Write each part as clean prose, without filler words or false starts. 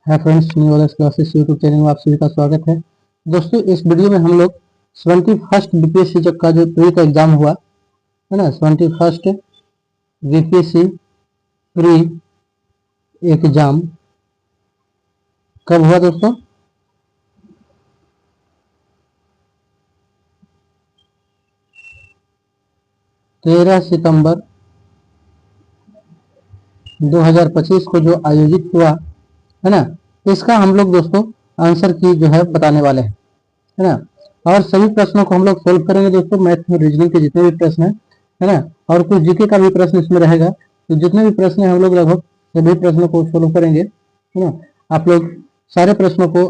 है friends, new ऑलर्स classes YouTube channel में आप सभी का स्वागत है। दोस्तों, इस वीडियो में हम लोग 71st बीपीएससी जब का जो प्री का एग्जाम हुआ है ना, 71st बीपीएससी प्री एग्जाम कब हुआ दोस्तों? 13 सितंबर 2025 को जो आयोजित हुआ है ना, इसका हम लोग दोस्तों आंसर की जो है बताने वाले हैं, है ना। और सभी प्रश्नों को हम लोग सोल्व करेंगे दोस्तों, मैथ में रीजनिंग के जितने भी प्रश्न है ना, और कुछ जीके का भी प्रश्न इसमें रहेगा। तो जितने भी प्रश्न है हम लोग लगभग सभी प्रश्नों को सोल्व करेंगे, है ना। आप लोग सारे प्रश्नों को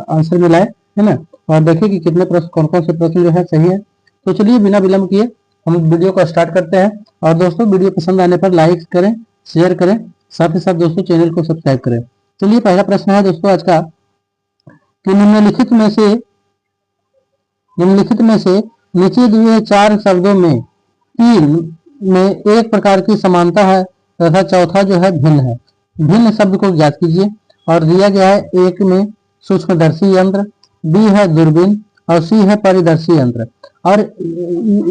आंसर मिलाए, है ना, और देखिए कि कितने प्रश्न, कौन कौन से प्रश्न जो है सही है। तो चलिए बिना विलंब किए हम वीडियो को स्टार्ट करते हैं। और दोस्तों, वीडियो पसंद आने पर लाइक करें, शेयर करें, साथ ही साथ दोस्तों चैनल को सब्सक्राइब करें। चलिए पहला प्रश्न है दोस्तों आज का कि निम्नलिखित में से नीचे दिए 4 शब्दों में 3 में एक प्रकार की समानता है तथा चौथा जो है भिन्न है। भिन्न शब्द को ज्ञात कीजिए। और दिया गया है, एक में सूक्ष्मदर्शी यंत्र, बी है दूरबीन और सी है परिदर्शी यंत्र। और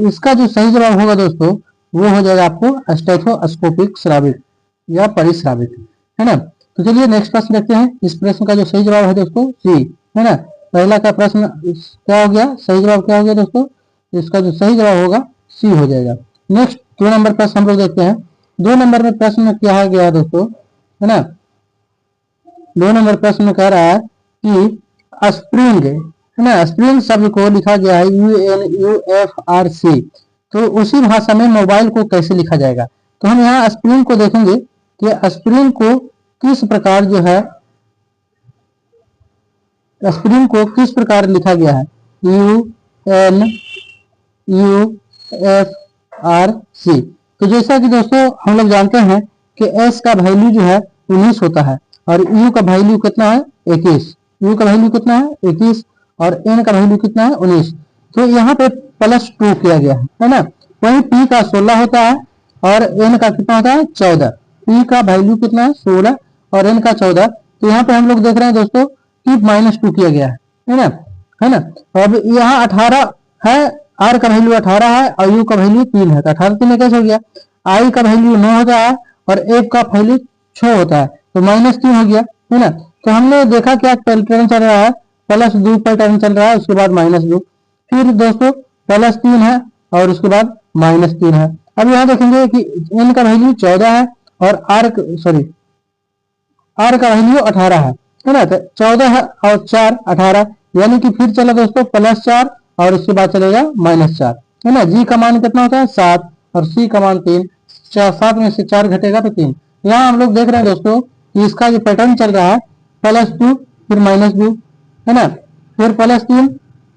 इसका जो सही जवाब होगा दोस्तों वो हो जाएगा आपको स्टेथोस्कोपिक श्राविक या परिश्राविक, है ना। तो चलिए नेक्स्ट प्रश्न देखते हैं। इस प्रश्न का जो सही जवाब है दोस्तों सी, है ना। पहला का प्रश्न क्या हो गया, सही जवाब क्या हो गया दोस्तों? इसका जो सही जवाब होगा सी हो जाएगा। नेक्स्ट 2 नंबर प्रश्न हम लोग देखते हैं। 2 नंबर में प्रश्न क्या गया दोस्तों, है ना। 2 नंबर प्रश्न में कह रहा है कि स्प्रिंग, है ना, स्प्रिंग शब्द को लिखा गया है UNUFRC। तो उसी भाषा में मोबाइल को कैसे लिखा जाएगा? तो हम यहाँ स्प्रिंग को देखेंगे कि स्प्रिंग को किस प्रकार जो है, स्प्रिंग को किस प्रकार लिखा गया है, UNUFRC। तो जैसा कि दोस्तों हम लोग जानते हैं कि S का वैल्यू जो है 19 होता है और U का वैल्यू कितना है 21। U का वैल्यू कितना है 21 और N का वैल्यू कितना है 19। तो यहाँ पे +2 किया गया है ना। वही P का 16 होता है और N का कितना होता है 14। P का वैल्यू कितना है 16 और N का 14। तो यहाँ पे हम लोग देख रहे हैं दोस्तों कि -2 किया गया है ना, है ना। अब यहाँ 18 है, R का वैल्यू 18 है और U का वैल्यू 3 है। तो 18 3 कैसे हो गया? I का वैल्यू 9 होता है और F का वैल्यू 6 होता है, तो -3 हो गया, है ना। तो हमने देखा क्या पैटर्न चल रहा है, +2 पैटर्न चल रहा है, उसके बाद -2, फिर दोस्तों +3 है और उसके बाद -3 है। अब यहाँ देखेंगे कि N का वैल्यू 14 है और R का वैल्यू 18 है ना। तो 14 है और 4 18, यानी कि फिर चला दोस्तों +4 और उसके बाद चलेगा -4, है ना। G का मान कितना होता है 7 और C का मान 3। 7 में से 4 घटेगा तो 3। यहाँ हम लोग देख रहे हैं दोस्तों कि इसका जो पैटर्न चल रहा है +2 फिर -2, है ना, फिर +3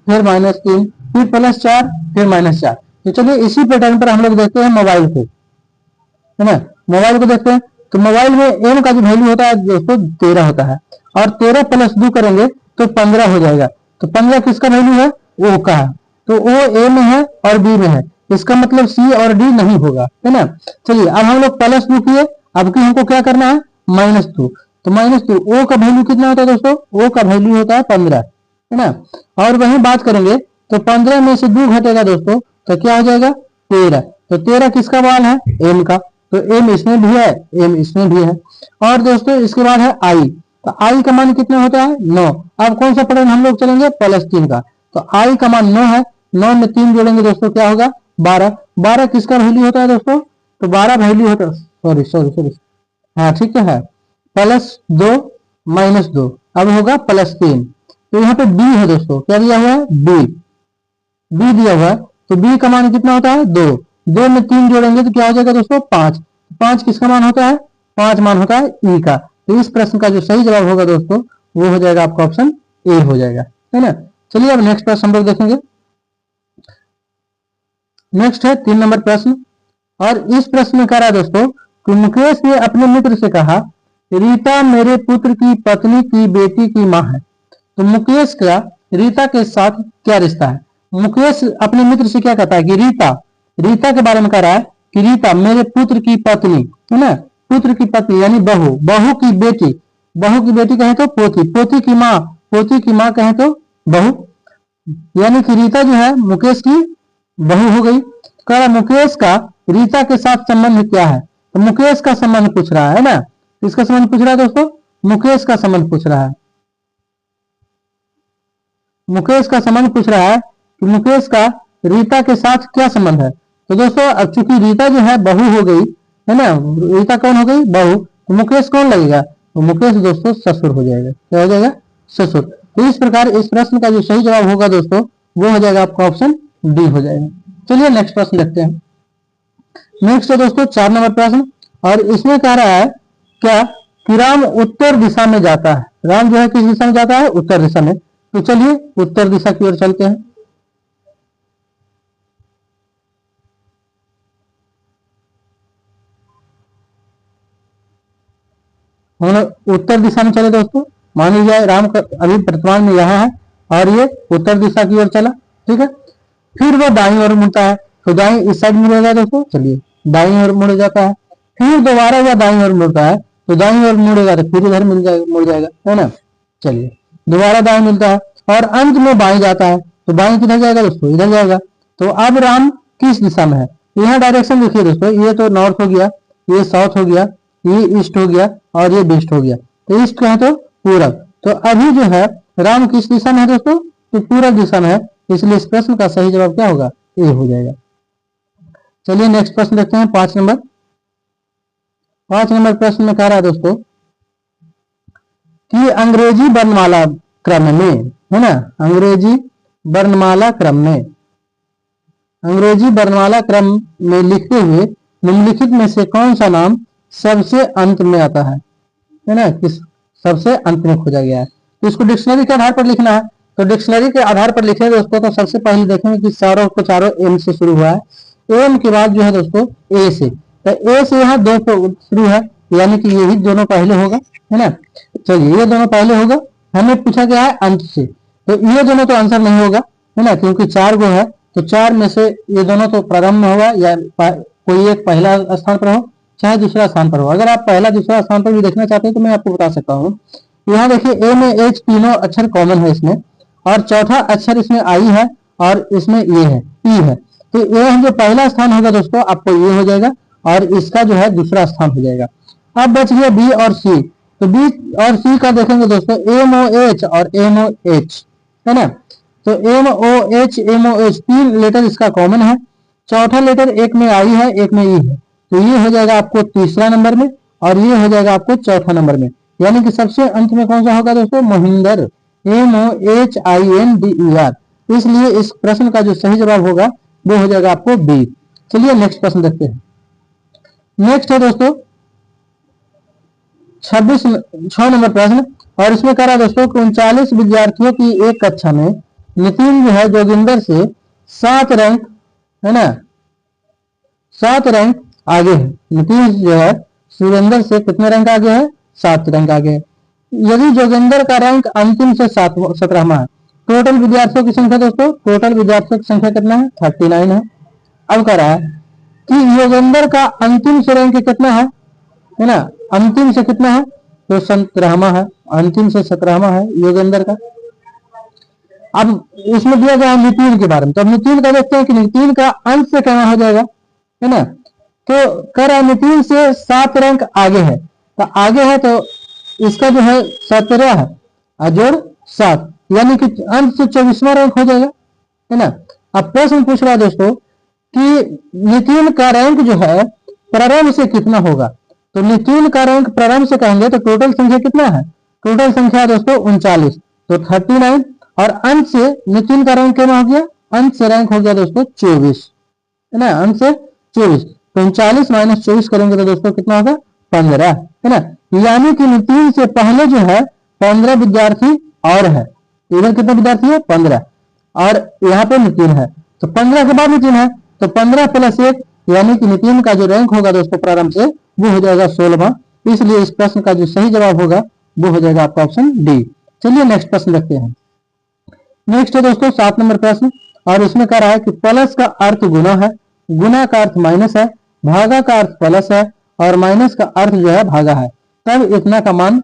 फिर -3 फिर +4 फिर -4। तो चलिए इसी पैटर्न पर हम लोग देखते हैं मोबाइल को, है ना। मोबाइल को देखते हैं तो मोबाइल में M का जो वैल्यू होता है दोस्तों 13 होता है और 13 +2 करेंगे तो 15 हो जाएगा। तो 15 किसका वैल्यू है? O का है। तो O A में है और B में है, इसका मतलब C और D नहीं होगा, है ना। चलिए अब हम लोग +2 किए, अब की हमको क्या करना है -2। तो -2 O का वैल्यू कितना होता है दोस्तों? O का वैल्यू होता है 15, है ना। और वहीं बात करेंगे तो 15 में से 2 घटेगा दोस्तों तो क्या हो जाएगा 13। तो 13 किसका मान है? M का। तो M इसमें भी है, M इसमें भी है। और दोस्तों इसके बाद है I। तो I का मान कितना होता है 9। अब कौन सा पैटर्न हम लोग चलेंगे? +3 का। तो I का मान 9 है, 9 में 3 जोड़ेंगे दोस्तों क्या होगा 12। 12 किसका वैल्यू होता है दोस्तों? तो 12 वैल्यू होता है, सॉरी, हाँ ठीक है, +2 -2, अब होगा +3। तो यहाँ पे B है दोस्तों, क्या दिया हुआ है? B दिया हुआ है। तो B का मान कितना होता है 2। 2 में 3 जोड़ेंगे तो क्या हो जाएगा दोस्तों 5। 5 किसका मान होता है? 5 मान होता है E का। तो इस प्रश्न का जो सही जवाब होगा दोस्तों वो हो जाएगा आपका ऑप्शन A हो जाएगा, है ना। चलिए अब नेक्स्ट प्रश्न हम लोग देखेंगे। नेक्स्ट है 3 नंबर प्रश्न और इस प्रश्न में कह रहा है दोस्तों कि मुकेश ने अपने मित्र से कहा, रीता मेरे पुत्र की पत्नी की बेटी की माँ है। तो मुकेश का रीता के साथ क्या रिश्ता है? मुकेश अपने मित्र से क्या कहता है कि रीता के बारे में कह रहा है कि रीता मेरे पुत्र की पत्नी, है ना, पुत्र की पत्नी यानी बहू की बेटी बहू की बेटी कहें तो पोती, पोती की माँ कहें तो बहू। यानी कि रीता जो है मुकेश की बहू हो गई। कह रहा मुकेश का रीता के साथ संबंध क्या है, तो मुकेश का संबंध पूछ रहा है ना, इसका संबंध पूछ रहा है दोस्तों, मुकेश का संबंध पूछ रहा है। मुकेश का संबंध पूछ रहा है कि मुकेश का रीता के साथ क्या संबंध है। तो दोस्तों अब चूंकि रीता जो है बहू हो गई है ना, रीता कौन हो गई, बहू, तो मुकेश कौन लगेगा, तो मुकेश दोस्तों ससुर हो जाएगा। क्या हो जाएगा, ससुर। तो इस प्रकार इस प्रश्न का जो सही जवाब होगा दोस्तों वो हो जाएगा आपका ऑप्शन डी हो जाएगा। चलिए नेक्स्ट प्रश्न देखते हैं। नेक्स्ट है दोस्तों 4 नंबर प्रश्न, और इसमें कह रहा है क्या कि राम उत्तर दिशा में जाता है। राम जो है किस दिशा में जाता है, उत्तर दिशा में। तो चलिए उत्तर दिशा की ओर चलते हैं। हम उत्तर दिशा में चले दोस्तों। मान लीजिए राम का अभी वर्तमान में यहाँ है और ये उत्तर दिशा की ओर चला, ठीक है। फिर वो दाईं ओर मुड़ता है, तो दाईं इस साइड मुड़ेगा दोस्तों, चलिए दाईं ओर मुड़ जाता है। फिर दोबारा वह दाईं ओर मुड़ता है, तो दाईं ओर मुड़ेगा तो फिर इधर मुड़ जाएगा, है ना। चलिए दोबारा दाईं मिलता है और अंत में बाईं जाता है, तो बाईं किधर जाएगा दोस्तों, इधर जाएगा। तो अब राम किस दिशा में है, यहाँ डायरेक्शन देखिए दोस्तों, ये तो नॉर्थ हो गया, ये साउथ हो गया, ये ईस्ट हो गया और ये वेस्ट हो गया। तो ईस्ट कहें तो पूरब। तो अभी जो है राम किस दिशा में है दोस्तों, तो पूरब दिशा में है, इसलिए इस प्रश्न का सही जवाब क्या होगा, ए हो जाएगा। चलिए नेक्स्ट प्रश्न देखते हैं 5 नंबर। 5 नंबर प्रश्न में कह रहा है दोस्तों कि अंग्रेजी वर्णमाला क्रम में, है ना, अंग्रेजी वर्णमाला क्रम में, अंग्रेजी वर्णमाला क्रम में लिखते हुए निम्नलिखित में से कौन सा नाम सबसे अंत में आता है ना, किस सबसे अंत में खोजा गया है। तो इसको डिक्शनरी के आधार पर लिखना है, तो डिक्शनरी के आधार पर लिखेंगे दोस्तों, तो सबसे पहले देखेंगे कि चारों एम से शुरू हुआ है। एम के बाद जो है दोस्तों ए से, तो ए से यहाँ 2 शुरू है, यानी कि यही दोनों पहले होगा, है ना। चलिए ये दोनों पहले होगा, हमें पूछा गया है अंत से, तो ये दोनों तो आंसर नहीं होगा, है ना, क्योंकि 4 गो है, तो 4 में से ये दोनों तो प्रारंभ में होगा, या कोई एक पहला स्थान पर हो चाहे दूसरा स्थान पर हो। अगर आप पहला दूसरा स्थान पर भी देखना चाहते हैं तो मैं आपको बता सकता हूँ। यहाँ देखिए ए में एच तीनों अक्षर कॉमन है इसमें, और चौथा अक्षर इसमें आई है और इसमें ये है ई है। तो ये जो पहला स्थान होगा दोस्तों आपको ये हो जाएगा, और इसका जो है दूसरा स्थान हो जाएगा। अब बच गया बी और सी, तो बी और सी का देखेंगे दोस्तों एम ओ एच और एम ओ एच, है ना। तो एम ओ एच 3 लेटर इसका कॉमन है, चौथा लेटर एक में आई है एक में ई है, तो ये हो जाएगा आपको तीसरा नंबर में, और ये हो जाएगा आपको चौथा नंबर में। यानी कि सबसे अंत में कौन सा होगा दोस्तों, महिंदर, MOHINDER। इसलिए इस प्रश्न का जो सही जवाब होगा वो हो जाएगा आपको बी। चलिए नेक्स्ट प्रश्न देखते हैं। नेक्स्ट है दोस्तों 6 नंबर प्रश्न, और इसमें कह रहा है दोस्तों कि 39 विद्यार्थियों की एक कक्षा में नितिन जो है जोगिंदर से 7 रैंक, है ना, 7 रैंक आगे है। नितिन जो है सुरेंद्र से कितने रैंक आगे है, 7 रैंक आगे है। यदि जोगिंदर का रैंक अंतिम से 17वां है, टोटल विद्यार्थियों की संख्या दोस्तों, टोटल विद्यार्थियों की संख्या कितना है, 39 है। अब कह रहा है कि योगेंद्र का अंतिम से रैंक कितना है ना, अंतिम से कितना है, तो 17वां है, अंतिम से 17वां है योगेंद्र का। अब इसमें दिया गया है नितिन के बारे में, तो अब नितिन का देखते हैं कि नितिन का अंत से क्या हो जाएगा, है ना। तो कह रहा है नितिन से 7 रैंक आगे है, तो आगे है तो इसका जो है 17 है और जोड़ 7, यानी कि अंत से 24वां रैंक हो जाएगा, है ना। अब प्रश्न पूछ रहा है दोस्तों कि नितिन का रैंक जो है प्रारंभ से कितना होगा। तो नितिन का रैंक प्रारंभ से कहेंगे तो टोटल संख्या कितना है, टोटल संख्या दोस्तों 39, तो 39, और अंत से नितिन का रैंक कितना हो गया, अंत से रैंक हो गया दोस्तों 24, है ना, अंत से 24, तो 39 - 24 करेंगे तो दोस्तों कितना होगा, 15, है ना। यानी कि नितिन से पहले जो है 15 विद्यार्थी और है, इधर कितने विद्यार्थी है, 15, और यहाँ पे नितिन है, तो 15 के बाद नितिन है, तो 15 + 1, यानी कि नितिन का जो रैंक होगा दोस्तों प्रारंभ से वो हो जाएगा 16वां। इसलिए इस प्रश्न का जो सही जवाब होगा वो हो जाएगा आपका ऑप्शन डी। चलिए नेक्स्ट प्रश्न देखते हैं। नेक्स्ट है दोस्तों 7 नंबर प्रश्न, और इसमें कह रहा है कि प्लस का अर्थ गुना है, गुना का अर्थ माइनस है, भागा का अर्थ प्लस है, और माइनस का अर्थ जो है भागा है, तब इतना का मान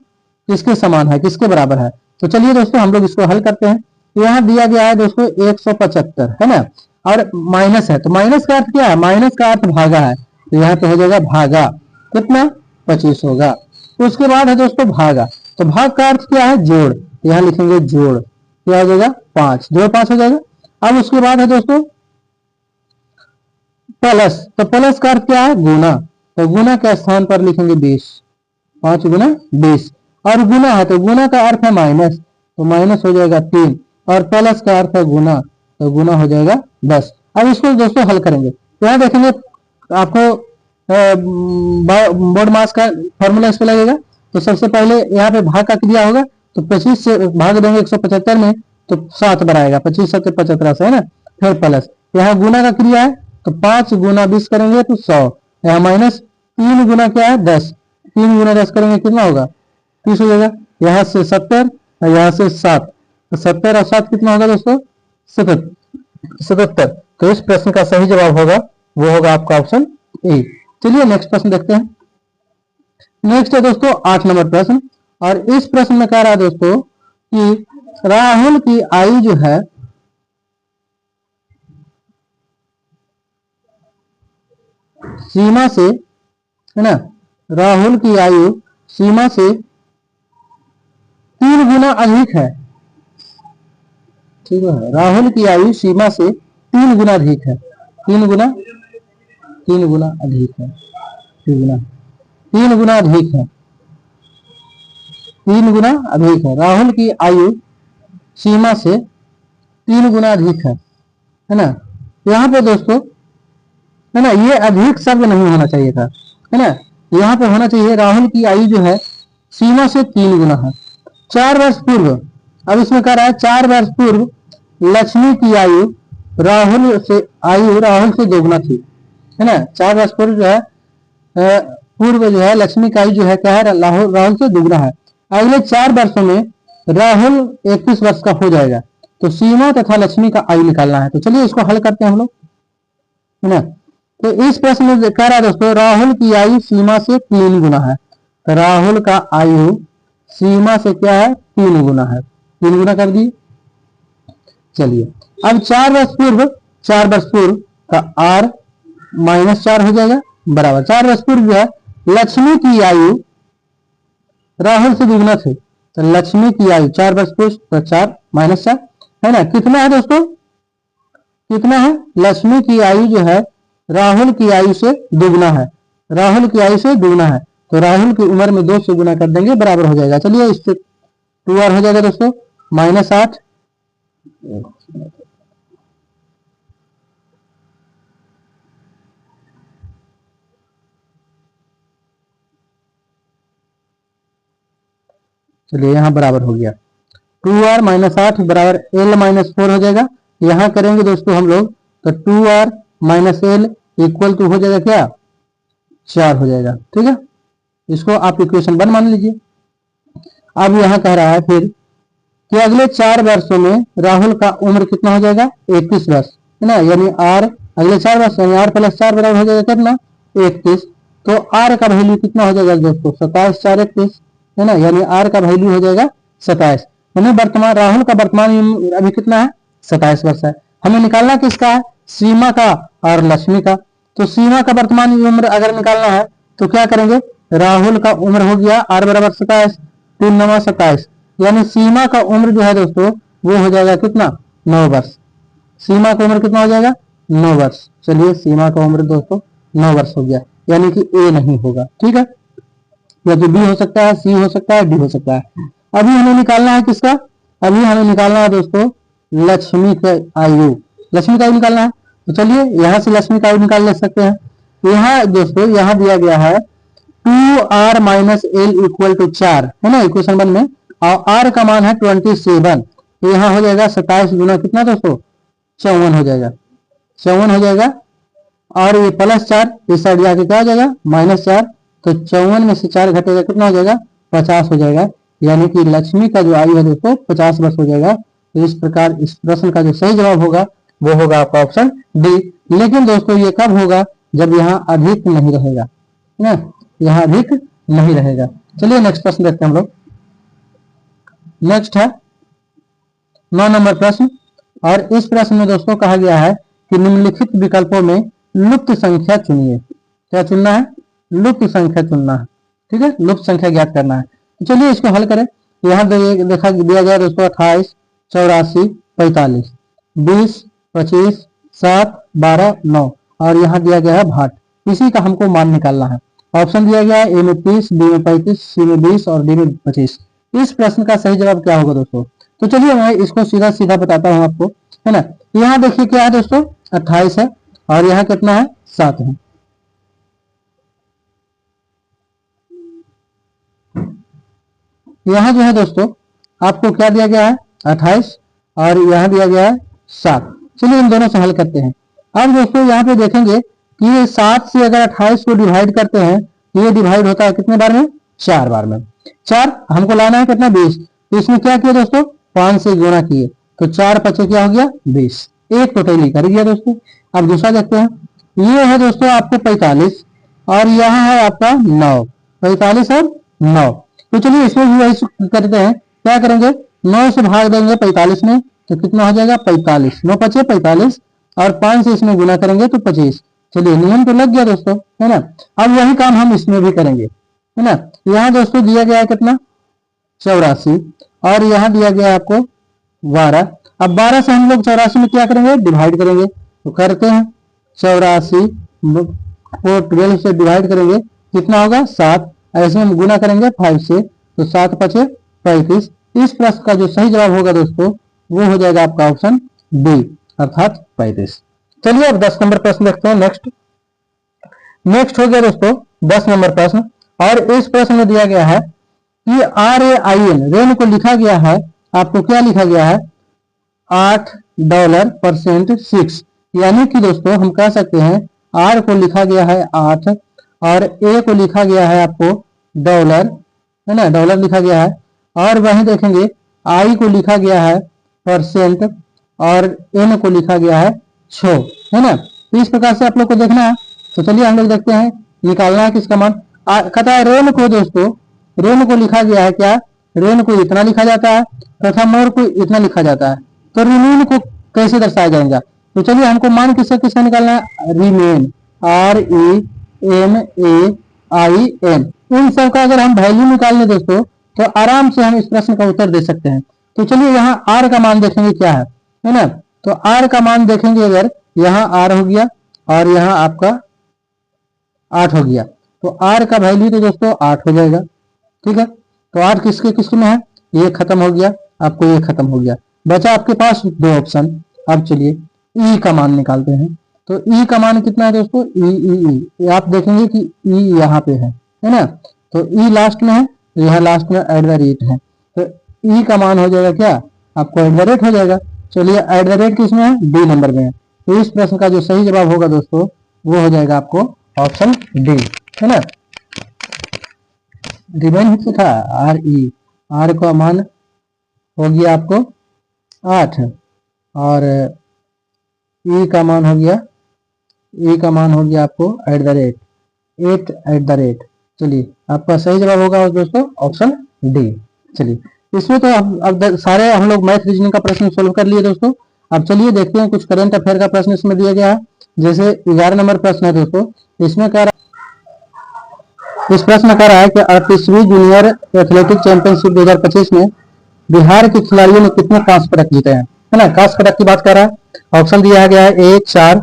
किसके समान है, किसके बराबर है। तो चलिए दोस्तों हम लोग इसको हल करते हैं। यहाँ दिया गया है दोस्तों 175 है ना, और माइनस है, तो माइनस का अर्थ क्या है, माइनस का अर्थ भागा है, तो यहाँ पे हो जाएगा भागा, कितना 25 होगा। तो उसके बाद है दोस्तों भागा, तो भाग का अर्थ क्या है, जोड़, तो यहाँ लिखेंगे जोड़, क्या हो जाएगा 5, जोड़ 5 हो जाएगा। अब उसके बाद है दोस्तों प्लस, तो प्लस का अर्थ क्या है, गुना, तो गुना के स्थान पर लिखेंगे 20, 5 गुना 20, और गुना है तो गुना का अर्थ है माइनस, तो माइनस हो जाएगा 3, और प्लस का अर्थ है गुना, तो गुना हो जाएगा 10। अब इसको दोस्तों हल करेंगे, तो यहाँ देखेंगे आपको बोर्ड मास का फॉर्मूला इस पे लगेगा। तो सबसे पहले यहाँ पे भाग का क्रिया होगा, तो 25 से भाग देंगे 175 में, तो 7 बनाएगा, 25 7 75 से है ना। फिर प्लस यहाँ गुना का क्रिया है, तो 5 गुना 20 करेंगे तो 100, यहाँ माइनस 3 गुना क्या है 10, 3 गुना 10 करेंगे कितना होगा 30 हो जाएगा। यहाँ से 70 और यहाँ से 7, तो 70 और 7 कितना होगा दोस्तों 77। तो इस प्रश्न का सही जवाब होगा वो होगा आपका ऑप्शन ए। चलिए नेक्स्ट प्रश्न देखते हैं। नेक्स्ट है दोस्तों 8 नंबर प्रश्न, और इस प्रश्न में कह रहा है दोस्तों कि राहुल की आयु जो है सीमा से, है ना, राहुल की आयु सीमा से 3 गुना अधिक है, ठीक है, राहुल की आयु सीमा से 3 गुना अधिक है, 3 गुना अधिक है, 3 गुना अधिक है, 3 गुना अधिक है, राहुल की आयु सीमा से 3 गुना अधिक है ना। यहाँ पे दोस्तों है ना, ये अधिक शब्द नहीं होना चाहिए था, है ना, यहाँ पे होना चाहिए राहुल की आयु जो है सीमा से 3 गुना है। 4 वर्ष पूर्व, अब इसमें कह रहा है 4 वर्ष पूर्व लक्ष्मी की आयु राहुल से दोगुना थी, है ना। 4 वर्ष पूर्व जो है पूर्व जो है लक्ष्मी का आयु जो है क्या है, राहुल से दुगना है। अगले 4 वर्षों में राहुल 31 वर्ष का हो जाएगा, तो सीमा तथा लक्ष्मी का आयु निकालना है। तो चलिए इसको हल करते हैं हम लोग, है ना। तो इस प्रश्न में कह रहा है दोस्तों राहुल की आयु सीमा से 3 गुना है, तो राहुल का आयु सीमा से क्या है 3 गुना है, 3 गुना कर दिए। चलिए अब 4 वर्ष पूर्व का r -4 हो जाएगा बराबर 4 वर्ष पूर्व जो है लक्ष्मी की आयु राहुल से दुगना थे, तो लक्ष्मी की आयु 4 वर्ष पूर्व, तो 4 -4 है ना, कितना है दोस्तों, कितना है, लक्ष्मी की आयु जो है राहुल की आयु से दुगना है, राहुल की आयु से दुगना है, तो राहुल की उम्र में 2 से गुना कर देंगे बराबर हो जाएगा। चलिए इससे 2r हो जाएगा दोस्तों -8, चलिए यहाँ बराबर हो गया 2r -8 बराबर l -4 हो जाएगा। यहाँ करेंगे दोस्तों हम लोग, तो 2r -l इक्वल टू हो जाएगा क्या 4 हो जाएगा, ठीक है। इसको आप इक्वेशन 1 मान लीजिए। अब यहाँ कह रहा है फिर कि अगले 4 वर्षों में राहुल का उम्र कितना हो जाएगा 31 वर्ष, है ना, यानी r अगले 4 वर्ष यानी r + 4 बराबर हो जाएगा कितना 31, तो r का वैल्यू कितना हो जाएगा दोस्तों 27 4 31, है ना, यानी r का वैल्यू हो जाएगा 27। यानी वर्तमान राहुल का वर्तमान अभी कितना है 27 वर्ष है। हमें निकालना किसका है, सीमा का और लक्ष्मी का। तो सीमा का वर्तमान उम्र अगर निकालना है तो क्या करेंगे, राहुल का उम्र हो गया r बराबर 27, 3 9 27, यानी सीमा का उम्र जो है दोस्तों वो हो जाएगा कितना 9 वर्ष, सीमा का उम्र कितना हो जाएगा 9 वर्ष। चलिए सीमा का उम्र दोस्तों 9 वर्ष हो गया, यानी कि ए नहीं होगा, ठीक है, या तो बी हो सकता है, सी हो सकता है, डी हो सकता है। अभी हमें निकालना है किसका, अभी हमें निकालना है दोस्तों लक्ष्मी का आयु, लक्ष्मी का आयु निकालना है। तो चलिए यहाँ से लक्ष्मी का आयु निकाल ले सकते हैं। यहाँ दोस्तों यहाँ दिया गया है 2r - l इक्वल टू 4, है ना, इक्वेशन 1 में, और r का मान है 27, तो यहाँ हो जाएगा 27 गुना कितना दोस्तों 54 हो जाएगा, 54 हो जाएगा, और ये +4 इस साइड जाके क्या हो जाएगा -4, तो 54 में से 4 घटेगा कितना हो जाएगा 50 हो जाएगा, यानी कि लक्ष्मी का जो आयु है दोस्तों 50 वर्ष हो जाएगा। तो इस प्रकार इस प्रश्न का जो सही जवाब होगा वो होगा आपका ऑप्शन डी। लेकिन दोस्तों ये कब होगा, जब यहाँ अधिक नहीं रहेगा ना, यहाँ अधिक नहीं रहेगा। चलिए नेक्स्ट प्रश्न देखते हैं हम लोग। नेक्स्ट है 9 नंबर प्रश्न। और इस प्रश्न में दोस्तों कहा गया है कि निम्नलिखित विकल्पों में लुप्त संख्या चुनिए। क्या चुनना है? लुप्त संख्या चुनना है। ठीक है, लुप्त संख्या ज्ञात करना है। तो चलिए इसको हल करें। यहाँ देखा दिया गया दोस्तों 28, 84, 45, 20, 25, 7, 12, 9 और यहाँ दिया गया है भाट। इसी का हमको मान निकालना है। ऑप्शन दिया गया है ए में 30, बी में 35, सी में 20 और डी में 25। इस प्रश्न का सही जवाब क्या होगा दोस्तों? तो चलिए मैं इसको सीधा सीधा बताता हूँ आपको, है ना। यहाँ देखिए क्या है दोस्तों, 28 है और यहाँ कितना है, 7 है। यहाँ जो है दोस्तों आपको क्या दिया गया है, 28 और यहाँ दिया गया है 7। चलिए इन दोनों से हल करते हैं। अब दोस्तों यहाँ पे देखेंगे कि ये 7 से अगर 28 को डिवाइड करते हैं तो ये डिवाइड होता है कितने बार में, 4 बार में। 4 हमको लाना है कितना, 20। तो इसमें क्या किया दोस्तों, 5 से गुणा किए तो 4 पचे क्या हो गया, 20। एक टोटली कर गया दोस्तों। अब दूसरा देखते हैं, ये है दोस्तों आपको 45 और यहाँ है आपका 9, 45 और 9। तो चलिए इसमें भी वही करते हैं। क्या करेंगे, 9 से भाग देंगे 45 में तो कितना हो जाएगा, 45। 9 पचे 45 और 5 से इसमें गुना करेंगे तो 25। चलिए नियम तो लग गया दोस्तों, है ना। अब वही काम हम इसमें भी करेंगे, है ना। यहाँ दोस्तों दिया गया है कितना, 84 और यहाँ दिया गया है आपको 12। अब 12 से हम लोग 84 में क्या करेंगे, डिवाइड करेंगे। तो करते हैं, 84 को 12 से डिवाइड करेंगे कितना होगा, 7। ऐसे हम गुना करेंगे 5 से तो 7 पचे 35। इस प्रश्न का जो सही जवाब होगा दोस्तों वो हो जाएगा आपका ऑप्शन बी अर्थात 35। चलिए अब 10 नंबर प्रश्न देखते हैं। नेक्स्ट हो गया दोस्तों 10 नंबर प्रश्न। और इस प्रश्न में दिया गया है कि RAIN रेन को लिखा गया है, आपको क्या लिखा गया है, $8% 6। यानी कि दोस्तों हम कह सकते हैं R को लिखा गया है 8 और A को लिखा गया है आपको डॉलर, है ना, डॉलर लिखा गया है। और वहीं देखेंगे I को लिखा गया है परसेंट और N को लिखा गया है 6, है ना। तो इस प्रकार से आप लोग को देखना है। तो चलिए हम लोग देखते हैं निकालना है किसका मान। कहता है रेन को दोस्तों, रेन को लिखा गया है क्या, रेन को इतना लिखा जाता है तथा मोर को इतना लिखा जाता है। तो रिमेन को कैसे दर्शाया जाएगा, तो चलिए हमको मान किसका किसका निकालना है, रिमेन, REMAIN। इन सब का अगर हम वैल्यू निकाल लें दोस्तों तो आराम से हम इस प्रश्न का उत्तर दे सकते हैं। तो चलिए यहाँ R का मान देखेंगे क्या है ना। तो R का मान देखेंगे, अगर यहाँ R हो गया और यहाँ आपका 8 हो गया तो R का वैल्यू तो दोस्तों 8 हो जाएगा। ठीक है, तो 8 किसके किसके में है, ये खत्म हो गया, आपको ये खत्म हो गया, बचा आपके पास 2 ऑप्शन। अब चलिए E का मान निकालते हैं। तो E का मान कितना है दोस्तों, E आप देखेंगे कि E यहाँ पे है ना। तो E लास्ट में है, यहाँ लास्ट में @ है। तो E का मान हो जाएगा क्या, आपको @ हो जाएगा। चलिए @ किसमें है, D नंबर में है। तो इस प्रश्न का जो सही जवाब होगा दोस्तों वो हो जाएगा आपको ऑप्शन डी, है ना। रिमेन था R का मान हो गया आपको 8 और E का मान हो गया, E का मान हो गया आपको @ चलिए आपका सही जवाब होगा दोस्तों ऑप्शन डी। चलिए इसमें तो अब सारे हम लोग मैथ रीजनिंग का प्रश्न सोल्व कर लिए दोस्तों। अब चलिए देखते हैं कुछ करंट अफेयर का प्रश्न इसमें दिया गया है। जैसे 11 नंबर प्रश्न है दोस्तों, इसमें कह रहा, इस प्रश्न में कह रहा है कि 38वीं जूनियर एथलेटिक चैंपियनशिप 2025 में बिहार के खिलाड़ियों ने कितने कांस्य पदक जीते हैं, है ना। कांस्य पदक की बात कर रहा है। ऑप्शन दिया गया है A 4,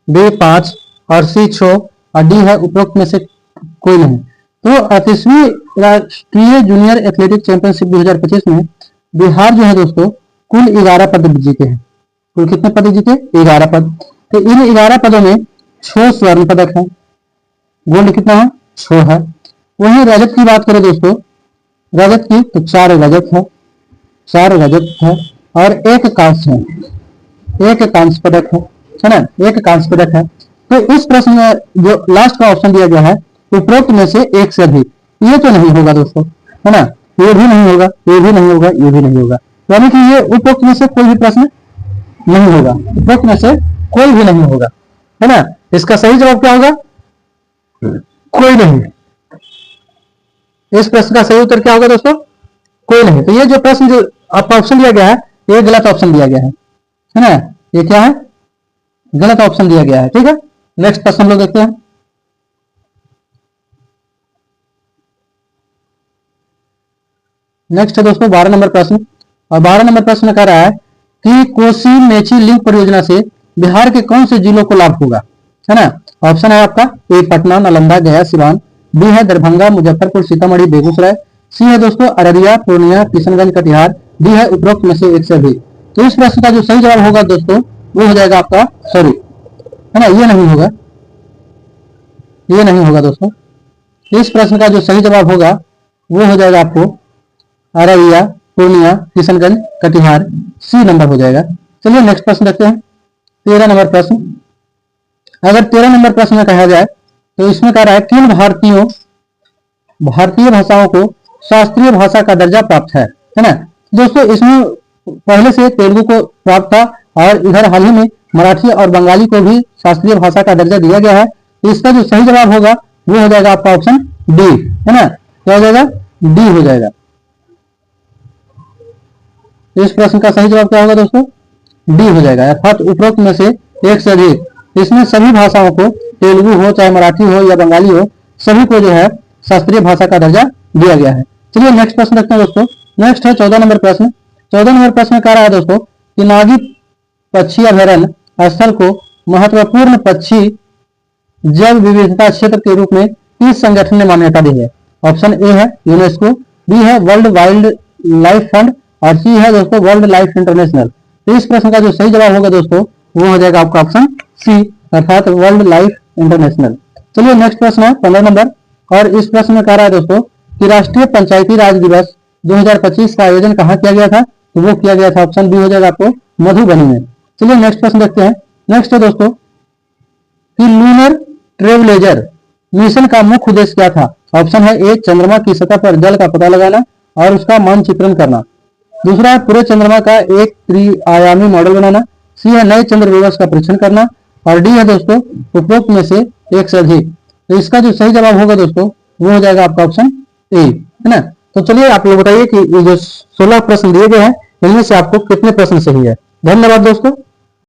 B 5 और C 6 और D है उपरोक्त में से कोई नहीं। तो 38वीं राष्ट्रीय जूनियर एथलेटिक चैंपियनशिप 2025 में बिहार जो है दोस्तों कुल 11 पद जीते हैं। कुल कितने पद जीते, 11 पद। तो इन 11 पदों में 6 स्वर्ण पदक है, गोल्ड कितना है, 6 है। वहीं रजत की बात करें दोस्तों, रजत की तो 4 रजत है, 4 रजत है और 1 कांस्य है, 1 कांस्य पदक है ना, 1 कांस्य पदक है। तो इस प्रश्न में जो लास्ट का ऑप्शन दिया गया है उपरोक्त में से एक से अधिक, ये तो नहीं होगा दोस्तों, है ना। ये भी नहीं होगा, ये भी नहीं होगा, ये भी नहीं होगा, यानी कि ये उपरोक्त में से कोई भी प्रश्न नहीं होगा, उपरोक्त में से कोई भी नहीं होगा, है ना। इसका सही जवाब क्या होगा, कोई नहीं। इस प्रश्न का सही उत्तर क्या होगा दोस्तों, कोई नहीं। तो ये जो प्रश्न जो आपका ऑप्शन दिया गया है, ये गलत ऑप्शन दिया गया है ना, ये क्या है, गलत ऑप्शन दिया गया है। ठीक है, नेक्स्ट प्रश्न हम लोग देखते हैं। नेक्स्ट है दोस्तों 12 नंबर प्रश्न, और 12 नंबर प्रश्न में कह रहा है कि कोसी मेची लिंक परियोजना से बिहार के कौन से जिलों को लाभ होगा, है ना। ऑप्शन है आपका ए पटना, नालंदा, गया, सिवान, बी है दरभंगा, मुजफ्फरपुर, सीतामढ़ी, बेगूसराय, सी है दोस्तों अररिया, पूर्णिया, किशनगंज, कटिहार, डी है उपरोक्त में से एक से अधिक। तो इस प्रश्न का जो सही जवाब होगा दोस्तों वो हो जाएगा आपका, सॉरी है ना, ये नहीं होगा, ये नहीं होगा दोस्तों। इस प्रश्न का जो सही जवाब होगा वो हो जाएगा आपको अररिया, पूर्णिया, किशनगंज, कटिहार, सी नंबर हो जाएगा। चलिए नेक्स्ट प्रश्न देखते हैं, 13 नंबर प्रश्न। अगर 13 नंबर प्रश्न में कहा जाए तो इसमें कह रहा है किन भारतीय भाषाओं को शास्त्रीय भाषा का दर्जा प्राप्त है ना। दोस्तों इसमें पहले से तेलुगु को प्राप्त था, और इधर हाल ही में मराठी और बंगाली को भी शास्त्रीय भाषा का दर्जा दिया गया है। तो इसका जो सही जवाब होगा वो हो जाएगा आपका ऑप्शन डी, है ना, क्या हो जाएगा, डी हो जाएगा। इस प्रश्न का सही जवाब क्या होगा दोस्तों, डी हो जाएगा, अर्थात उपरोक्त में से एक से अधिक। इसमें सभी भाषाओं को, तेलुगु हो चाहे मराठी हो या बंगाली हो, सभी को जो है शास्त्रीय भाषा का दर्जा दिया गया है। चलिए नेक्स्ट प्रश्न देखते हैं दोस्तों। नेक्स्ट है 14 नंबर प्रश्न। 14 नंबर प्रश्न कह रहा है दोस्तों कि नागी पक्षी अभयारण्य स्थल को महत्वपूर्ण पक्षी जैव विविधता क्षेत्र के रूप में किस संगठन ने मान्यता दी है। ऑप्शन ए है यूनेस्को, बी है वर्ल्ड वाइल्ड लाइफ फंड, और सी है दोस्तों वर्ल्ड लाइफ इंटरनेशनल। तो इस प्रश्न का जो सही जवाब होगा दोस्तों वो हो जाएगा आपका ऑप्शन सी, अर्थात वर्ल्ड लाइफ इंटरनेशनल। चलिए नेक्स्ट प्रश्न है 15 नंबर, और इस प्रश्न में कह रहा है दोस्तों कि राष्ट्रीय पंचायती राज दिवस 2025 का आयोजन कहाँ किया गया था। तो वो किया गया था, ऑप्शन बी हो जाएगा आपको मधुबनी में। चलिए नेक्स्ट प्रश्न देखते हैं। नेक्स्ट है दोस्तों कि लूनर ट्रेवलेजर मिशन का मुख्य उद्देश्य क्या था। ऑप्शन है ए चंद्रमा की सतह पर जल का पता लगाना और उसका मानचित्रण करना, दूसरा है पूरे चंद्रमा का एक त्रिआयामी मॉडल बनाना, सी है नए चंद्र दिवस का परीक्षण करना, और डी है दोस्तों उपरोक्त में से एक से अधिक। तो इसका जो सही जवाब होगा दोस्तों वो हो जाएगा आपका ऑप्शन ए, है ना। तो चलिए आप लोग बताइए कि ये जो 16 प्रश्न दिए गए हैं इनमें से आपको कितने प्रश्न सही है। धन्यवाद दोस्तों।